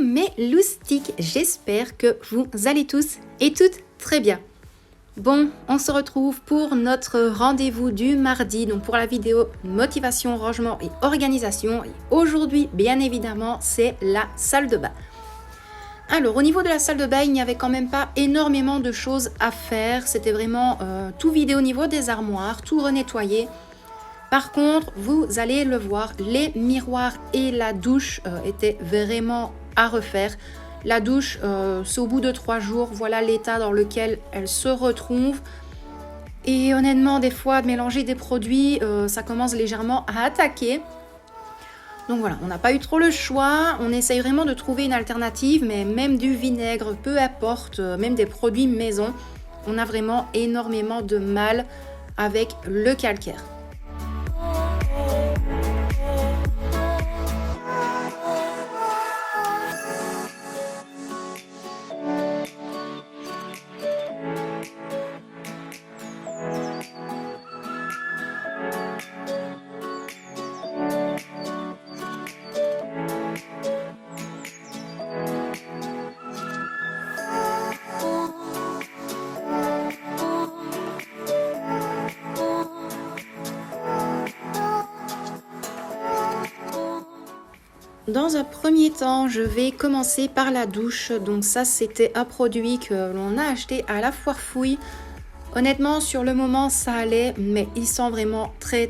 mes loustiques, j'espère que vous allez tous et toutes très bien. Bon, on se retrouve pour notre rendez-vous du mardi, donc pour la vidéo motivation, rangement et organisation. Et aujourd'hui, bien évidemment, c'est la salle de bain. Alors, au niveau de la salle de bain, il n'y avait quand même pas énormément de choses à faire. C'était vraiment tout vidé au niveau des armoires, tout renettoyé. Par contre, vous allez le voir, les miroirs et la douche étaient vraiment à refaire. La douche, c'est au bout de 3 jours, voilà l'état dans lequel elle se retrouve. Et honnêtement, des fois, de mélanger des produits, ça commence légèrement à attaquer. Donc voilà, on n'a pas eu trop le choix. On essaye vraiment de trouver une alternative, mais même du vinaigre, peu importe, même des produits maison, on a vraiment énormément de mal avec le calcaire. Dans un premier temps, je vais commencer par la douche. Donc ça, c'était un produit que l'on a acheté à la foire fouille. Honnêtement, sur le moment, ça allait, mais il sent vraiment très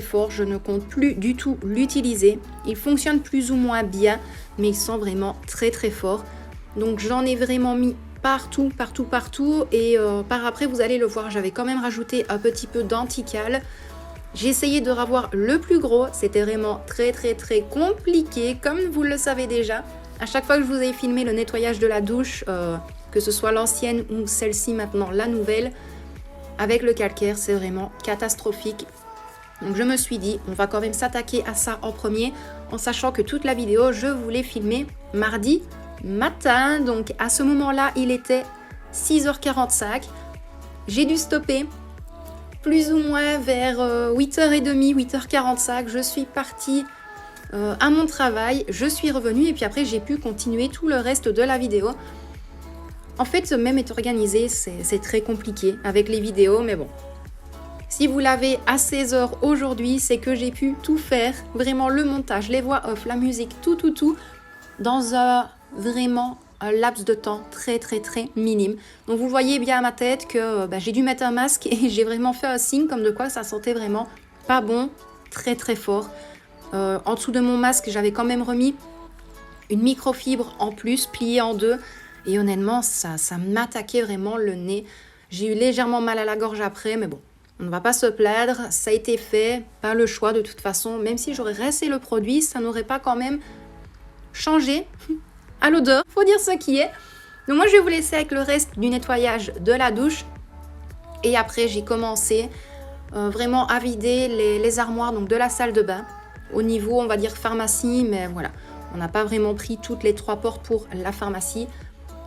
fort. Je ne compte plus du tout l'utiliser. Il fonctionne plus ou moins bien, mais il sent vraiment très fort. Donc j'en ai vraiment mis partout. Et par après, vous allez le voir, j'avais quand même rajouté un petit peu d'antical. J'ai essayé de ravoir le plus gros, c'était vraiment très compliqué, comme vous le savez déjà. À chaque fois que je vous ai filmé le nettoyage de la douche, que ce soit l'ancienne ou celle-ci maintenant, la nouvelle, avec le calcaire, c'est vraiment catastrophique. Donc je me suis dit, on va quand même s'attaquer à ça en premier, en sachant que toute la vidéo, je voulais filmer mardi matin. Donc à ce moment-là, il était 6h45. J'ai dû stopper. Plus ou moins vers 8h30, 8h45, je suis partie à mon travail, je suis revenue et puis après j'ai pu continuer tout le reste de la vidéo. En fait, même être organisé, c'est très compliqué avec les vidéos, mais bon. Si vous l'avez à 16h aujourd'hui, c'est que j'ai pu tout faire, vraiment le montage, les voix off, la musique, tout, dans un vraiment un laps de temps très minime. Donc vous voyez bien à ma tête que j'ai dû mettre un masque et j'ai vraiment fait un signe comme de quoi ça sentait vraiment pas bon, très fort. En dessous de mon masque, j'avais quand même remis une microfibre en plus, pliée en deux. Et honnêtement, ça m'attaquait vraiment le nez. J'ai eu légèrement mal à la gorge après, mais bon, on ne va pas se plaindre. Ça a été fait, pas le choix de toute façon. Même si j'aurais resté le produit, ça n'aurait pas quand même changé à l'odeur, faut dire ce qui est. Donc moi je vais vous laisser avec le reste du nettoyage de la douche. Et après j'ai commencé vraiment à vider les armoires donc de la salle de bain. Au niveau on va dire pharmacie, mais voilà. On n'a pas vraiment pris toutes les 3 portes pour la pharmacie.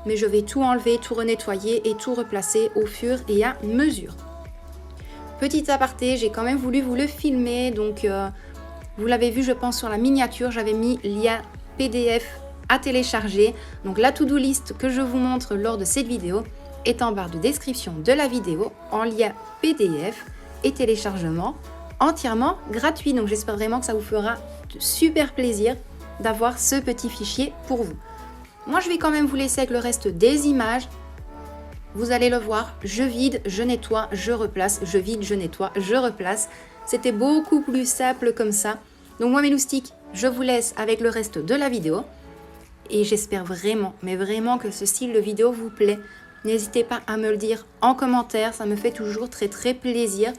Mais je vais tout enlever, tout renettoyer et tout replacer au fur et à mesure. Petit aparté, j'ai quand même voulu vous le filmer. Donc vous l'avez vu je pense sur la miniature, j'avais mis lien PDF à télécharger. Donc la to-do list que je vous montre lors de cette vidéo est en barre de description de la vidéo en lien PDF et téléchargement entièrement gratuit. Donc j'espère vraiment que ça vous fera de super plaisir d'avoir ce petit fichier pour vous. Moi je vais quand même vous laisser avec le reste des images. Vous allez le voir, je vide, je nettoie, je replace, je vide, je nettoie, je replace. C'était beaucoup plus simple comme ça. Donc moi mes loustiques, je vous laisse avec le reste de la vidéo. Et j'espère vraiment, mais vraiment que ce style de vidéo vous plaît. N'hésitez pas à me le dire en commentaire, ça me fait toujours très plaisir.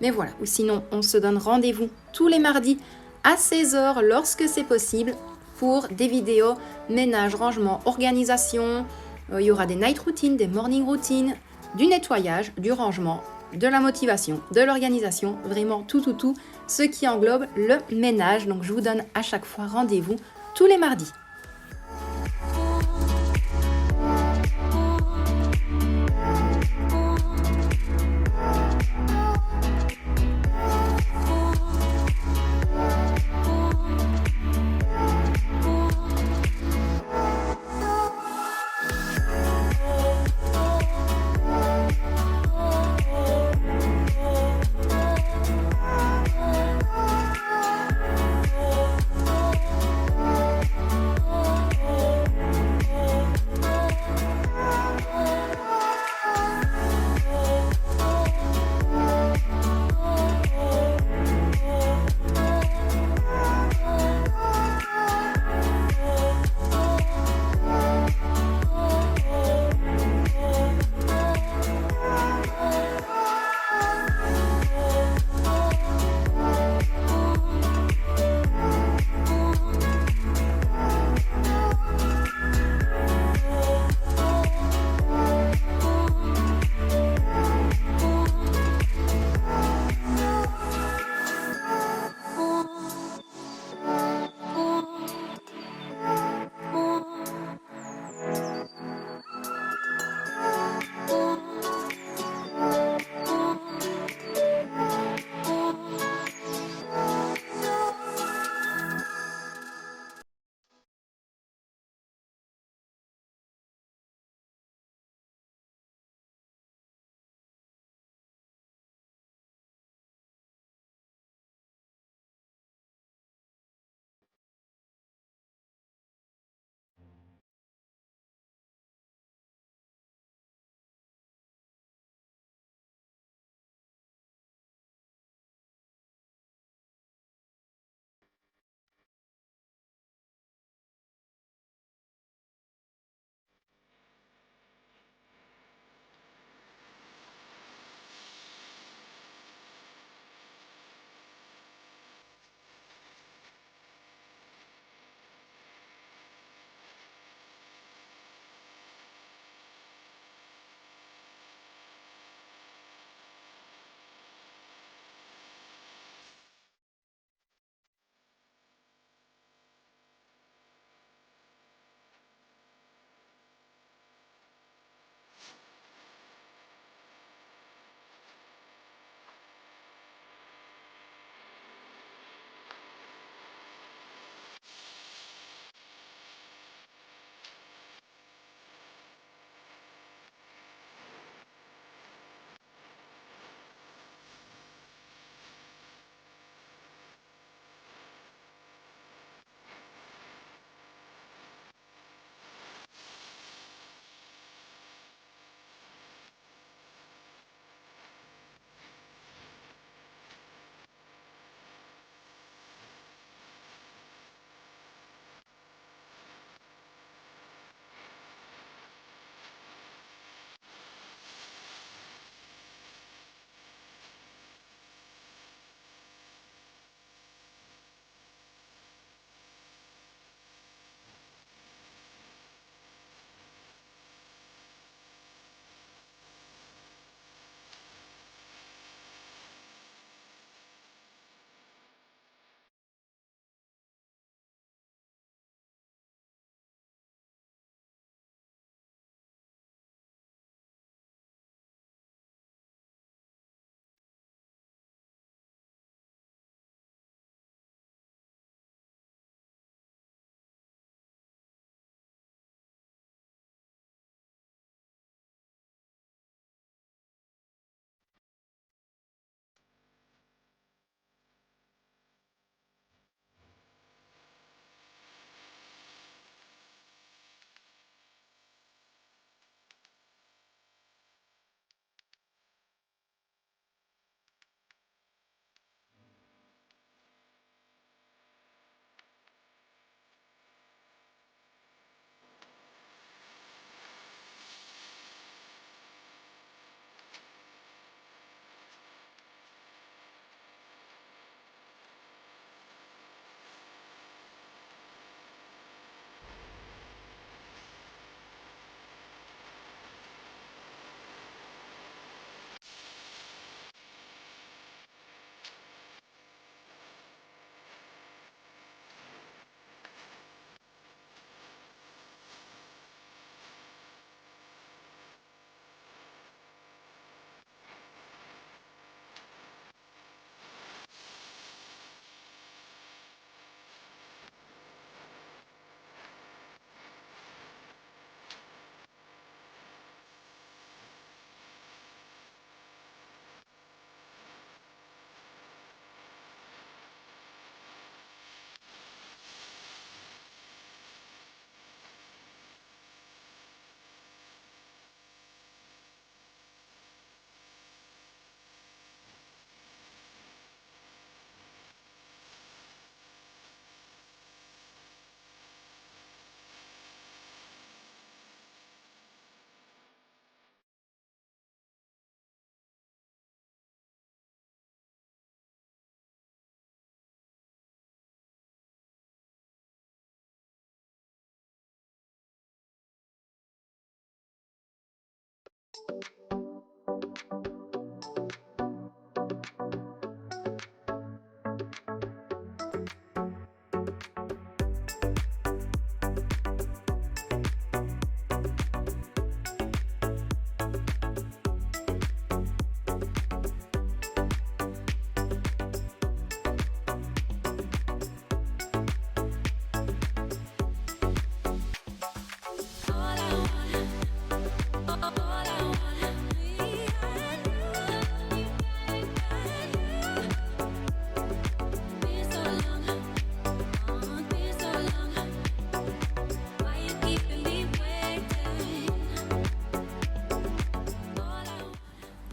Mais voilà, ou sinon on se donne rendez-vous tous les mardis à 16h lorsque c'est possible pour des vidéos ménage, rangement, organisation. Il y aura des night routines, des morning routines, du nettoyage, du rangement, de la motivation, de l'organisation, vraiment tout, ce qui englobe le ménage. Donc je vous donne à chaque fois rendez-vous tous les mardis.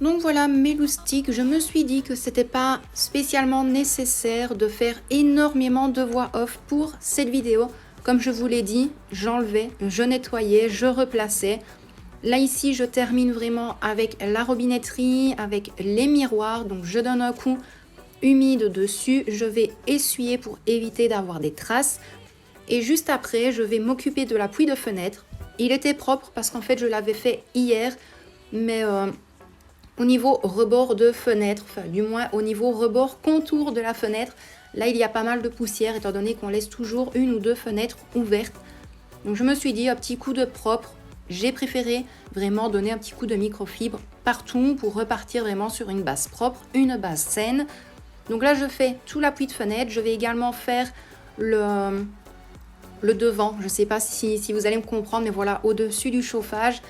Donc voilà mes loustiques, je me suis dit que c'était pas spécialement nécessaire de faire énormément de voix off pour cette vidéo. Comme je vous l'ai dit, j'enlevais, je nettoyais, je replaçais. Là ici je termine vraiment avec la robinetterie, avec les miroirs, donc je donne un coup humide dessus, je vais essuyer pour éviter d'avoir des traces. Et juste après je vais m'occuper de l'appui de fenêtre. Il était propre parce qu'en fait je l'avais fait hier, mais au niveau rebord de fenêtre, enfin du moins au niveau rebord contour de la fenêtre, là il y a pas mal de poussière étant donné qu'on laisse toujours une ou deux fenêtres ouvertes. Donc je me suis dit un petit coup de propre, j'ai préféré vraiment donner un petit coup de microfibre partout pour repartir vraiment sur une base propre, une base saine. Donc là je fais tout l'appui de fenêtre, je vais également faire le devant, je ne sais pas si vous allez me comprendre, mais voilà, au-dessus du chauffage.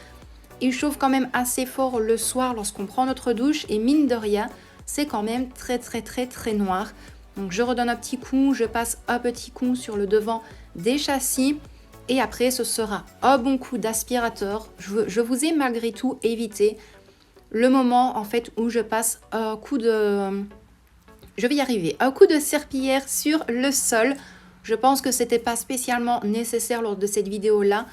Il chauffe quand même assez fort le soir lorsqu'on prend notre douche et mine de rien, c'est quand même très noir. Donc je redonne un petit coup, je passe un petit coup sur le devant des châssis et après ce sera un bon coup d'aspirateur. Je vous ai malgré tout évité le moment en fait où je passe un coup de... Je vais y arriver, un coup de serpillière sur le sol. Je pense que c'était pas spécialement nécessaire lors de cette vidéo là.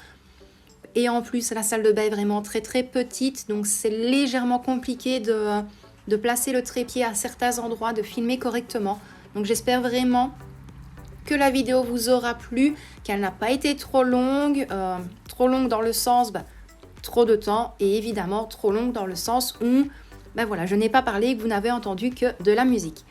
Et en plus, la salle de bain est vraiment très petite, donc c'est légèrement compliqué de placer le trépied à certains endroits, de filmer correctement. Donc j'espère vraiment que la vidéo vous aura plu, qu'elle n'a pas été trop longue dans le sens trop de temps, et évidemment trop longue dans le sens où voilà, je n'ai pas parlé et que vous n'avez entendu que de la musique.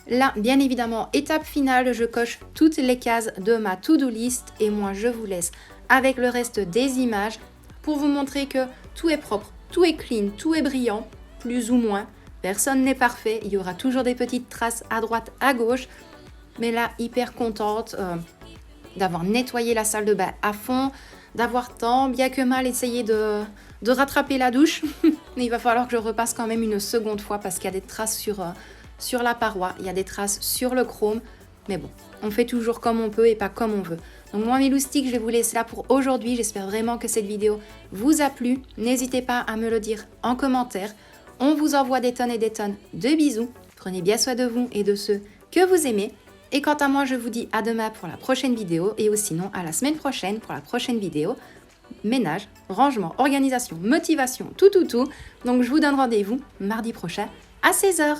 Là, bien évidemment, étape finale, je coche toutes les cases de ma to-do list et moi je vous laisse avec le reste des images pour vous montrer que tout est propre, tout est clean, tout est brillant, plus ou moins. Personne n'est parfait, il y aura toujours des petites traces à droite, à gauche. Mais là, hyper contente d'avoir nettoyé la salle de bain à fond, d'avoir tant bien que mal essayé de rattraper la douche. Mais il va falloir que je repasse quand même une seconde fois parce qu'il y a des traces sur la paroi, il y a des traces sur le chrome. Mais bon, on fait toujours comme on peut et pas comme on veut. Donc moi mes loustiques, je vais vous laisser là pour aujourd'hui. J'espère vraiment que cette vidéo vous a plu. N'hésitez pas à me le dire en commentaire. On vous envoie des tonnes et des tonnes de bisous. Prenez bien soin de vous et de ceux que vous aimez. Et quant à moi, je vous dis à demain pour la prochaine vidéo et sinon à la semaine prochaine pour la prochaine vidéo. Ménage, rangement, organisation, motivation, tout. Donc je vous donne rendez-vous mardi prochain à 16 h.